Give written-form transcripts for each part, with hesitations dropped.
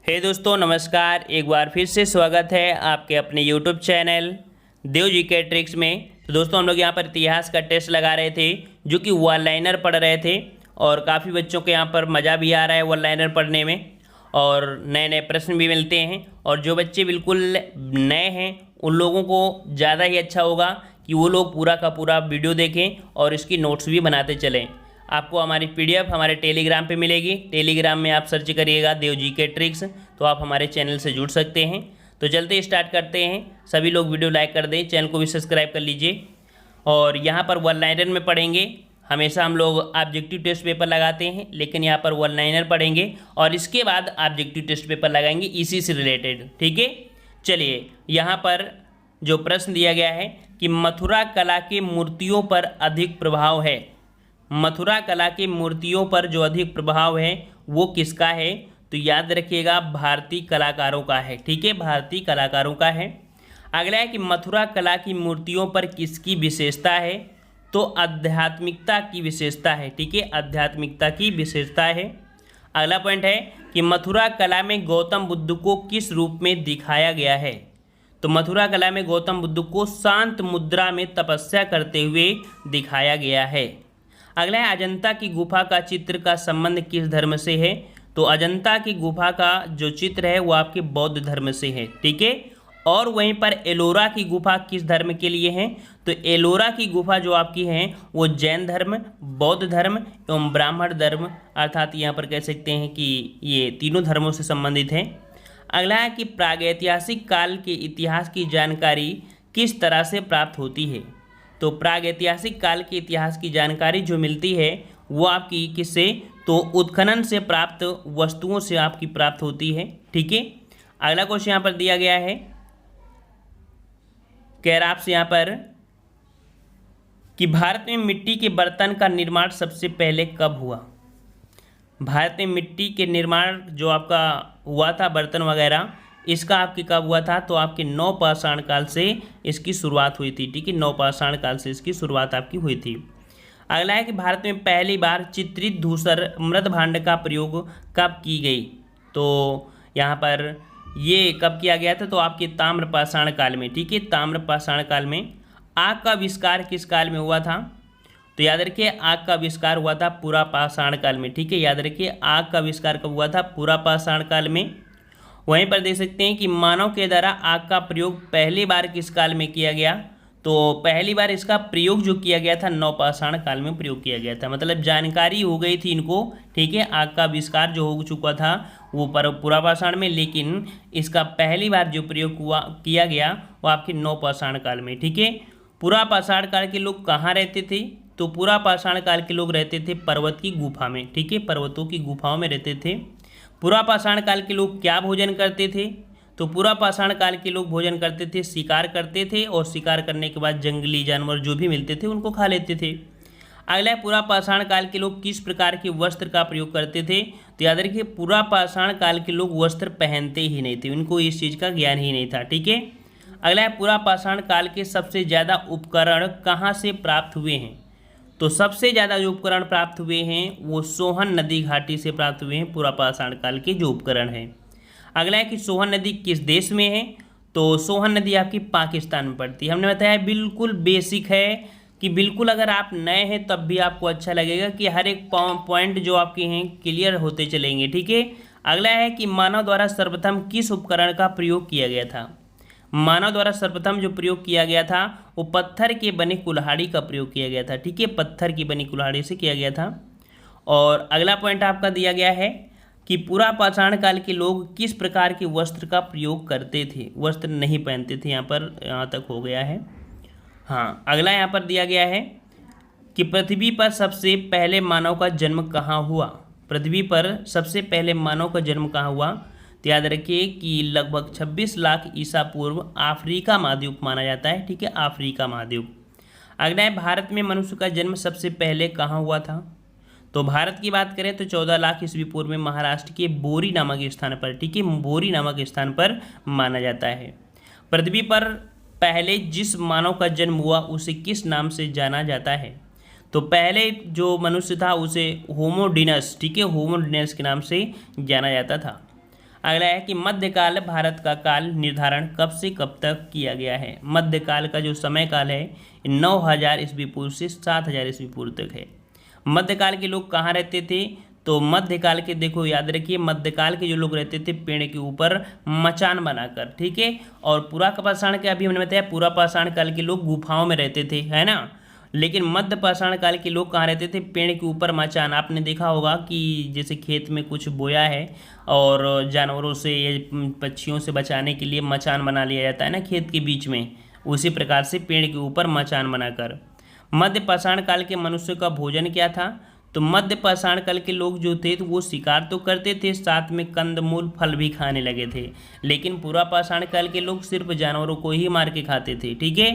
दोस्तों नमस्कार। एक बार फिर से स्वागत है आपके अपने यूट्यूब चैनल देव जी के ट्रिक्स में। तो दोस्तों हम लोग यहाँ पर इतिहास का टेस्ट लगा रहे थे जो कि वन लाइनर पढ़ रहे थे और काफ़ी बच्चों के यहाँ पर मज़ा भी आ रहा है वन लाइनर पढ़ने में और नए नए प्रश्न भी मिलते हैं। और जो बच्चे बिल्कुल नए हैं उन लोगों को ज़्यादा ही अच्छा होगा कि वो लोग पूरा का पूरा वीडियो देखें और इसकी नोट्स भी बनाते चलें। आपको हमारी पीडीएफ हमारे टेलीग्राम पे मिलेगी। टेलीग्राम में आप सर्च करिएगा देव जी के ट्रिक्स, तो आप हमारे चैनल से जुड़ सकते हैं। तो चलते स्टार्ट करते हैं। सभी लोग वीडियो लाइक कर दें, चैनल को भी सब्सक्राइब कर लीजिए। और यहाँ पर वन लाइनर में पढ़ेंगे। हमेशा हम लोग ऑब्जेक्टिव टेस्ट पेपर लगाते हैं, लेकिन यहाँ पर वन लाइनर पढ़ेंगे और इसके बाद ऑब्जेक्टिव टेस्ट पेपर लगाएंगे इसी से रिलेटेड। ठीक है, चलिए यहाँ पर जो प्रश्न दिया गया है कि मथुरा कला के मूर्तियों पर अधिक प्रभाव है। मथुरा कला की मूर्तियों पर जो अधिक प्रभाव है वो किसका है? तो याद रखिएगा भारतीय कलाकारों का है। ठीक है, भारतीय कलाकारों का है। अगला है कि मथुरा कला की मूर्तियों पर किसकी विशेषता है? तो आध्यात्मिकता की विशेषता है। ठीक है, आध्यात्मिकता की विशेषता है। अगला पॉइंट है कि मथुरा कला में गौतम बुद्ध को किस रूप में दिखाया गया है? तो मथुरा कला में गौतम बुद्ध को शांत मुद्रा में तपस्या करते हुए दिखाया गया है। अगला है अजंता की गुफा का चित्र का संबंध किस धर्म से है? तो अजंता की गुफा का जो चित्र है वो आपके बौद्ध धर्म से है। ठीक है, और वहीं पर एलोरा की गुफा किस धर्म के लिए है? तो एलोरा की गुफा जो आपकी है वो जैन धर्म, बौद्ध धर्म एवं ब्राह्मण धर्म, अर्थात यहाँ पर कह सकते हैं कि ये तीनों धर्मों से संबंधित है। अगला है कि प्रागैतिहासिक काल के इतिहास की जानकारी किस तरह से प्राप्त होती है? तो प्रागैतिहासिक काल के इतिहास की जानकारी जो मिलती है वो आपकी किससे? तो उत्खनन से प्राप्त वस्तुओं से आपकी प्राप्त होती है। ठीक है, अगला क्वेश्चन यहाँ पर दिया गया है, कह रहा आपसे यहाँ पर कि भारत में मिट्टी के बर्तन का निर्माण सबसे पहले कब हुआ? भारत में मिट्टी के निर्माण जो आपका हुआ था बर्तन वगैरह, इसका आपके कब हुआ था? तो आपके नवपाषाण काल से इसकी शुरुआत हुई थी। ठीक है, नवपाषाण काल से इसकी शुरुआत आपकी हुई थी। अगला है कि भारत में पहली बार चित्रित धूसर मृद भांड का प्रयोग कब की गई? तो यहाँ पर ये कब किया गया था? तो आपके ताम्रपाषाण काल में। ठीक है, ताम्रपाषाण काल में। आग का आविष्कार किस काल में हुआ था? तो याद रखिए आग का आविष्कार हुआ था पुरापाषाण काल में। ठीक है, याद रखिए आग का आविष्कार कब हुआ था? पुरापाषाण काल में। वहीं पर देख सकते हैं कि मानव के द्वारा आग का प्रयोग पहली बार किस काल में किया गया? तो पहली बार इसका प्रयोग जो किया गया था नवपाषाण काल में प्रयोग किया गया था। मतलब जानकारी हो गई थी इनको। ठीक है, आग का आविष्कार जो हो चुका था वो पुरापाषाण में, लेकिन इसका पहली बार जो प्रयोग किया गया वो आपके नवपाषाण काल में। ठीक है, पुरापाषाण काल के लोग कहाँ रहते थे? तो पुरापाषाण काल के लोग रहते थे पर्वत की गुफा में। ठीक है, पर्वतों की गुफाओं में रहते थे। पुरापाषाण काल के लोग क्या भोजन करते थे? तो पुरापाषाण काल के लोग भोजन करते थे, शिकार करते थे और शिकार करने के बाद जंगली जानवर जो भी मिलते थे उनको खा लेते थे। अगला है पुरापाषाण काल के लोग किस प्रकार के वस्त्र का प्रयोग करते थे? तो याद रखिए पुरापाषाण काल के लोग वस्त्र पहनते ही नहीं थे, उनको इस चीज़ का ज्ञान ही नहीं था। ठीक है, अगला है पुरापाषाण काल के सबसे ज़्यादा उपकरण कहाँ से प्राप्त हुए हैं? तो सबसे ज़्यादा जो उपकरण प्राप्त हुए हैं वो सोहन नदी घाटी से प्राप्त हुए हैं, पुरापाषाण काल के जो उपकरण हैं। अगला है कि सोहन नदी किस देश में है? तो सोहन नदी आपकी पाकिस्तान में पड़ती है। हमने बताया बिल्कुल बेसिक है कि बिल्कुल अगर आप नए हैं तब भी आपको अच्छा लगेगा कि हर एक पॉइंट जो आपके हैं क्लियर होते चलेंगे। ठीक है, अगला है कि मानव द्वारा सर्वप्रथम किस उपकरण का प्रयोग किया गया था? मानव द्वारा सर्वप्रथम जो प्रयोग किया गया था वो पत्थर के बने कुल्हाड़ी का प्रयोग किया गया था। ठीक है, पत्थर की बनी कुल्हाड़ी से किया गया था। और अगला पॉइंट आपका दिया गया है कि पुरापाषाण काल के लोग किस प्रकार के वस्त्र का प्रयोग करते थे? वस्त्र नहीं पहनते थे। यहाँ तक हो गया है। हाँ, अगला यहाँ पर दिया गया है कि पृथ्वी पर सबसे पहले मानव का जन्म कहाँ हुआ? पृथ्वी पर सबसे पहले मानव का जन्म कहाँ हुआ? तो याद रखिए कि लगभग 26 लाख ईसा पूर्व अफ्रीका महाद्वीप माना जाता है। ठीक है, अफ्रीका महाद्वीप। अगला है भारत में मनुष्य का जन्म सबसे पहले कहाँ हुआ था? तो भारत की बात करें तो 14 लाख ईस्वी पूर्व में महाराष्ट्र के बोरी नामक स्थान पर। ठीक है, बोरी नामक स्थान पर माना जाता है। पृथ्वी पर पहले जिस मानव का जन्म हुआ उसे किस नाम से जाना जाता है? तो पहले जो मनुष्य था उसे होमोडिनस, ठीक है, होमोडिनस के नाम से जाना जाता था। अगला है कि मध्यकाल भारत का काल निर्धारण कब से कब तक किया गया है। मध्यकाल का जो समय काल है 9000 ईस्वी पूर्व से 7000 ईस्वी पूर्व तक है। मध्यकाल के लोग कहाँ रहते थे, तो मध्यकाल के देखो याद रखिए, मध्यकाल के जो लोग रहते थे पेड़ के ऊपर मचान बनाकर, ठीक है। और पूरा पाषाण के अभी हमने बताया पूरा पाषाण काल के लोग गुफाओं में रहते थे, है ना। लेकिन मध्य पाषाण काल के लोग कहाँ रहते थे, पेड़ के ऊपर मचान। आपने देखा होगा कि जैसे खेत में कुछ बोया है और जानवरों से या पक्षियों से बचाने के लिए मचान बना लिया जाता है ना खेत के बीच में, उसी प्रकार से पेड़ के ऊपर मचान बनाकर। मध्य पाषाण काल के मनुष्य का भोजन क्या था, तो मध्य पाषाण काल के लोग जो थे तो वो शिकार तो करते थे, साथ में कंदमूल फल भी खाने लगे थे। लेकिन पूरा पाषाण काल के लोग सिर्फ जानवरों को ही मार के खाते थे, ठीक है।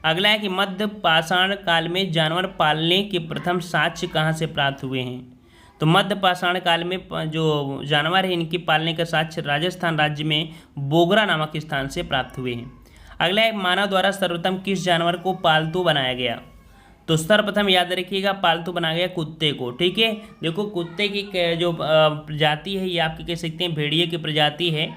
अगला है कि मध्य पाषाण काल में जानवर पालने के प्रथम साक्ष्य कहाँ से प्राप्त हुए हैं, तो मध्य पाषाण काल में जो जानवर है इनके पालने का साक्ष्य राजस्थान राज्य में बोगरा नामक स्थान से प्राप्त हुए हैं। अगला है मानव द्वारा सर्वप्रथम किस जानवर को पालतू बनाया गया, तो सर्वप्रथम याद रखिएगा पालतू बनाया गया कुत्ते को, ठीक है। देखो कुत्ते की जो प्रजाति है ये आपकी कह सकते हैं भेड़िए की प्रजाति है।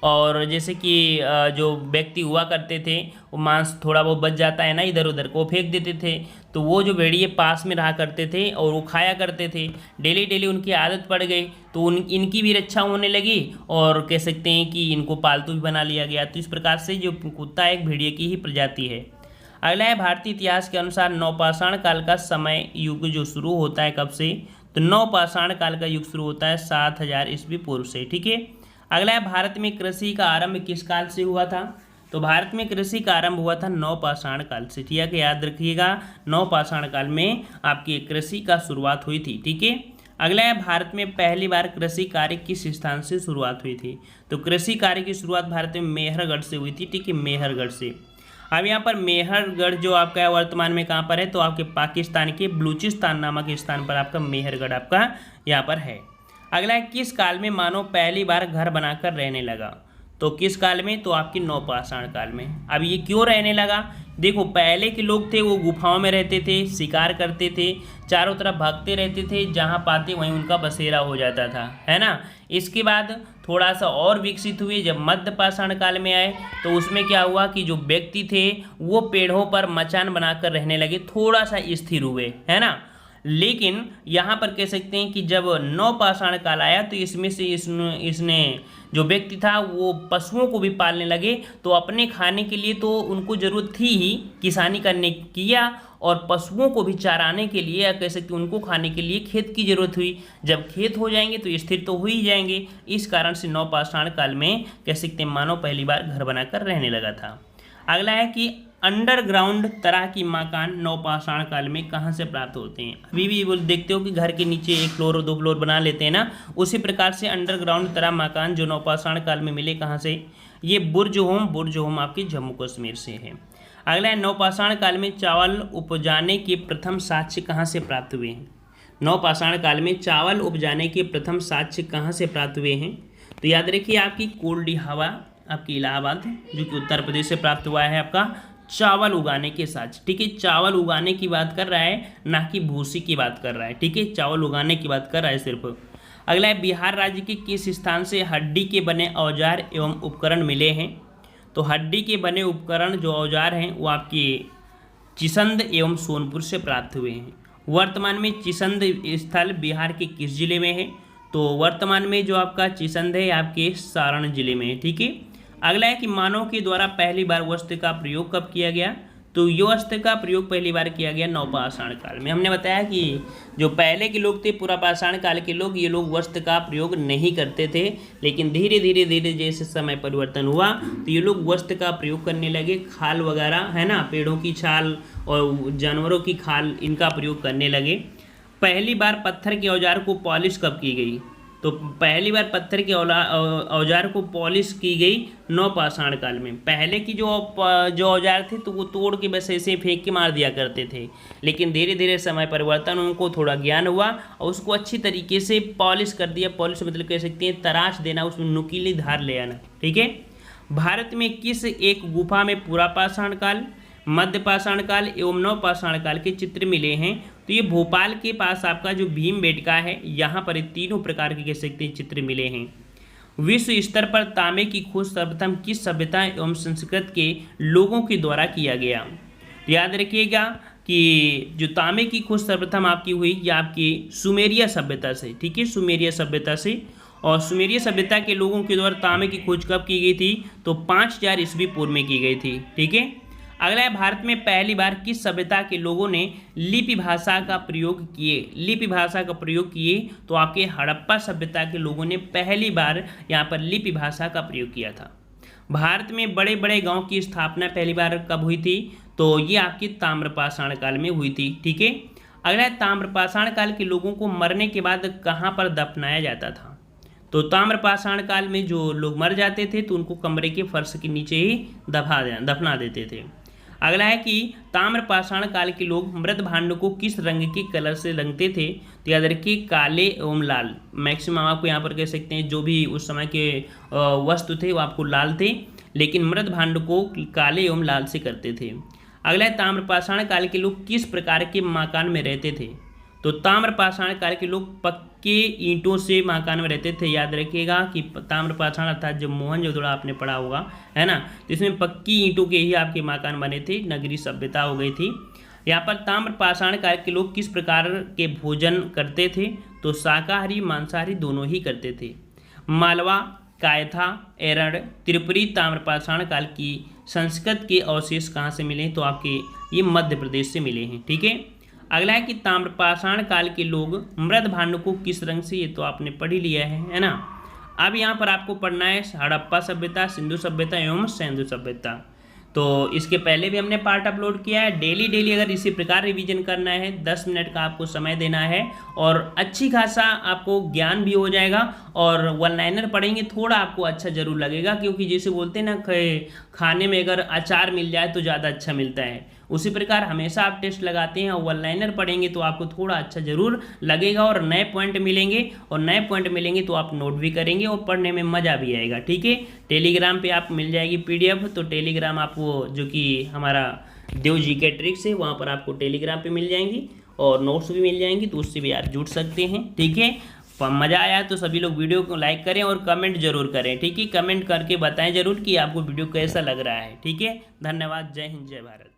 और जैसे कि जो व्यक्ति हुआ करते थे वो मांस थोड़ा बहुत बच जाता है ना इधर उधर को फेंक देते थे, तो वो जो भेड़िए पास में रहा करते थे और वो खाया करते थे, डेली डेली उनकी आदत पड़ गई तो इनकी भी रक्षा होने लगी और कह सकते हैं कि इनको पालतू भी बना लिया गया। तो इस प्रकार से जो कुत्ता एक भेड़िए की ही प्रजाति है। अगला है भारतीय इतिहास के अनुसार नवपाषाण काल का समय युग जो शुरू होता है कब से, तो नवपाषाण काल का युग शुरू होता है 7000 ईस्वी पूर्व से, ठीक है। अगला है भारत में कृषि का आरंभ किस काल से हुआ था, तो भारत में कृषि का आरंभ हुआ था नवपाषाण काल से, ठीक है। याद रखिएगा नवपाषाण काल में आपकी कृषि का शुरुआत हुई थी, ठीक है। अगला है भारत में पहली बार कृषि कार्य किस स्थान से शुरुआत हुई थी, तो कृषि कार्य की शुरुआत भारत में मेहरगढ़ से हुई थी, ठीक है, मेहरगढ़ से। अब यहाँ पर मेहरगढ़ जो आपका है वर्तमान में कहाँ पर है, तो आपके पाकिस्तान के बलूचिस्तान नामक स्थान पर आपका मेहरगढ़ आपका यहाँ पर है। अगला है किस काल में मानव पहली बार घर बनाकर रहने लगा, तो किस काल में, तो आपकी नवपाषाण काल में। अब ये क्यों रहने लगा, देखो पहले के लोग थे वो गुफाओं में रहते थे, शिकार करते थे, चारों तरफ भागते रहते थे, जहाँ पाते वहीं उनका बसेरा हो जाता था, है ना। इसके बाद थोड़ा सा और विकसित हुए, जब मध्य पाषाण काल में आए तो उसमें क्या हुआ कि जो व्यक्ति थे वो पेड़ों पर मचान बनाकर रहने लगे, थोड़ा सा स्थिर हुए, है ना। लेकिन यहाँ पर कह सकते हैं कि जब नवपाषाण काल आया तो इसमें से इसने जो व्यक्ति था वो पशुओं को भी पालने लगे, तो अपने खाने के लिए तो उनको ज़रूरत थी ही किसानी करने किया, और पशुओं को भी चराने के लिए या कह सकते हैं उनको खाने के लिए खेत की ज़रूरत हुई। जब खेत हो जाएंगे तो स्थिर तो हो ही जाएंगे, इस कारण से नवपाषाण काल में कह सकते हैं मानव पहली बार घर बनाकर रहने लगा था। अगला है कि अंडरग्राउंड तरह की मकान नवपाषाण काल में कहाँ से प्राप्त होते हैं। अभी भी वो देखते हो कि घर के नीचे 1 फ्लोर और 2 फ्लोर बना लेते हैं ना, उसी प्रकार से अंडरग्राउंड तरह मकान जो नवपाषाण काल में मिले कहाँ से, ये बुर्ज होम आपके जम्मू कश्मीर से है। अगला है नवपाषाण काल में चावल उपजाने के प्रथम साक्ष्य कहाँ से प्राप्त हुए हैं। नवपाषाण काल में चावल उपजाने के प्रथम साक्ष्य कहाँ से प्राप्त हुए हैं, तो याद रखिए आपकी कोल्डी हवा आपकी इलाहाबाद जो कि उत्तर प्रदेश से प्राप्त हुआ है आपका चावल उगाने के साक्ष्य, ठीक है। चावल उगाने की बात कर रहा है, ना कि भूसी की बात कर रहा है, ठीक है, चावल उगाने की बात कर रहा है सिर्फ। अगला है बिहार राज्य के किस स्थान से हड्डी के बने औजार एवं उपकरण मिले हैं, तो हड्डी के बने उपकरण जो औजार हैं वो आपके चिसंद एवं सोनपुर से प्राप्त हुए हैं। वर्तमान में चिसंद स्थल बिहार के किस जिले में है, तो वर्तमान में जो आपका चिसंद है आपके सारण जिले में है, ठीक है। अगला है कि मानव के द्वारा पहली बार वस्त्र का प्रयोग कब किया गया, तो ये वस्त्र का प्रयोग पहली बार किया गया नवपाषाण काल में। हमने बताया कि जो पहले के लोग थे पुरापाषाण काल के लोग, ये लोग वस्त्र का प्रयोग नहीं करते थे, लेकिन धीरे धीरे जैसे समय परिवर्तन हुआ तो ये लोग वस्त्र का प्रयोग करने लगे। खाल वगैरह है ना, पेड़ों की छाल और जानवरों की खाल, इनका प्रयोग करने लगे। पहली बार पत्थर के औजार को पॉलिश कब की गई, तो पहली बार पत्थर के औजार को पॉलिश की गई नवपाषाण काल में। पहले की जो औजार थे तो वो तोड़ के बस ऐसे फेंक के मार दिया करते थे, लेकिन धीरे धीरे समय परिवर्तन, उनको थोड़ा ज्ञान हुआ और उसको अच्छी तरीके से पॉलिश कर दिया। पॉलिश मतलब कह सकते हैं तराश देना, उसमें नुकीली धार ले आना, ठीक है। भारत में किस एक गुफा में पुरापाषाण काल, मध्य पाषाण काल एवं नवपाषाण काल के चित्र मिले हैं, तो ये भोपाल के पास आपका जो भीमबेटका है यहाँ पर तीनों प्रकार के कह सकते हैं चित्र मिले हैं। विश्व स्तर पर तांबे की खोज सर्वप्रथम किस सभ्यता एवं संस्कृत के लोगों के द्वारा किया गया? याद रखिएगा कि जो तांबे की खोज सर्वप्रथम आपकी हुई ये आपकी सुमेरिया सभ्यता से, ठीक है, सुमेरिया सभ्यता से। और सुमेरिया सभ्यता के लोगों के द्वारा तांबे की खोज कब की गई थी? तो 5000 ईस्वी पूर्व में की गई थी, ठीक है। अगला है, भारत में पहली बार किस सभ्यता के लोगों ने लिपि भाषा का प्रयोग किए? लिपि भाषा का प्रयोग किए तो आपके हड़प्पा सभ्यता के लोगों ने पहली बार यहाँ पर लिपि भाषा का प्रयोग किया था। भारत में बड़े बड़े गांव की स्थापना पहली बार कब हुई थी? तो ये आपकी ताम्रपाषाण काल में हुई थी, ठीक है। अगला है, ताम्रपाषाण काल के लोगों को मरने के बाद कहाँ पर दफनाया जाता था? तो ताम्रपाषाण काल में जो लोग मर जाते थे तो उनको कमरे के फर्श के नीचे ही दफना देते थे। अगला है कि ताम्रपाषाण काल के लोग मृत भांड को किस रंग के कलर से रंगते थे? तो याद रखिए काले एवं लाल। मैक्सिमम आपको यहाँ पर कह सकते हैं जो भी उस समय के वस्तु थे वो आपको लाल थे, लेकिन मृत भांड को काले एवं लाल से करते थे। अगला है, ताम्रपाषाण काल के लोग किस प्रकार के मकान में रहते थे? तो ताम्रपाषाण काल के लोग पक्के ईंटों से मकान में रहते थे। याद रखिएगा कि ताम्रपाषाण अर्थात जब मोहनजोदड़ो आपने पढ़ा होगा, है ना, तो इसमें पक्की ईंटों के ही आपके मकान बने थे, नगरीय सभ्यता हो गई थी। यहाँ पर ताम्रपाषाण काल के लोग किस प्रकार के भोजन करते थे? तो शाकाहारी मांसाहारी दोनों ही करते थे। मालवा, कायथा, एरड़, त्रिपुरी ताम्रपाषाण काल की संस्कृत के अवशेष कहाँ से मिले? तो आपके ये मध्य प्रदेश से मिले हैं, ठीक है। अगला है कि ताम्रपाषाण काल के लोग मृत भांड को किस रंग से, ये तो आपने पढ़ ही लिया है ना। अब यहाँ पर आपको पढ़ना है हड़प्पा सभ्यता, सिंधु सभ्यता एवं सिंधु सभ्यता। तो इसके पहले भी हमने पार्ट अपलोड किया है। डेली अगर इसी प्रकार रिवीजन करना है, 10 मिनट का आपको समय देना है और अच्छी खासा आपको ज्ञान भी हो जाएगा। और वन लाइनर पढ़ेंगे थोड़ा आपको अच्छा जरूर लगेगा, क्योंकि जैसे बोलते हैं ना, खाने में अगर अचार मिल जाए तो ज़्यादा अच्छा मिलता है, उसी प्रकार हमेशा आप टेस्ट लगाते हैं और वन लाइनर पढ़ेंगे तो आपको थोड़ा अच्छा जरूर लगेगा और नए पॉइंट मिलेंगे, और नए पॉइंट मिलेंगे तो आप नोट भी करेंगे और पढ़ने में मज़ा भी आएगा, ठीक है। टेलीग्राम पे आप मिल जाएगी PDF, तो टेलीग्राम आप वो जो कि हमारा देव GK ट्रिक्स है वहाँ पर आपको टेलीग्राम पे मिल जाएंगी और नोट्स भी मिल जाएंगी, तो उससे भी आप जुड़ सकते हैं, ठीक है। मज़ा आया तो सभी लोग वीडियो को लाइक करें और कमेंट जरूर करें, ठीक है। कमेंट करके बताएं जरूर कि आपको वीडियो कैसा लग रहा है, ठीक है। धन्यवाद। जय हिंद, जय भारत।